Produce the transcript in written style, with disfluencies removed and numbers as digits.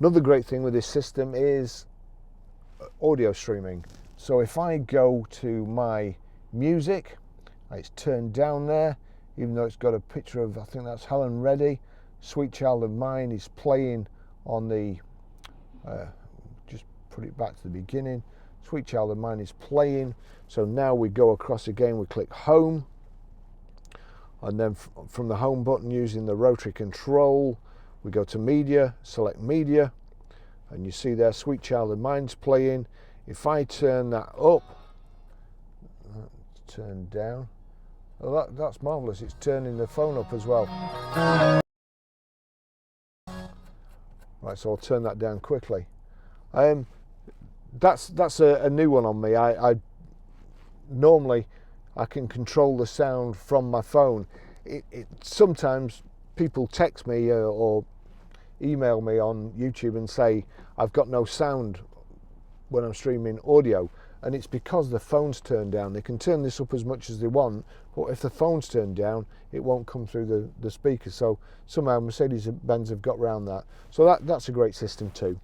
Another great thing with this system is audio streaming. So if I go to my music, it's turned down there, even though it's got a picture of, I think that's Helen Reddy, Sweet Child of Mine is playing on the, just put it back to the beginning, Sweet Child of Mine is playing. So now we go across again, we click home, and then from the home button using the rotary control, we go to media, select media, and you see there Sweet Child of Mine's playing. If I turn that up, turn down, well, that's marvellous, it's turning the phone up as well. Right, so I'll turn that down quickly. That's a new one on me. I normally I can control the sound from my phone. Sometimes people text me or email me on YouTube and say I've got no sound when I'm streaming audio, and it's because the phone's turned down. They can turn this up as much as they want, but if the phone's turned down, it won't come through the speakers. So somehow Mercedes Benz have got around that. So that's a great system too.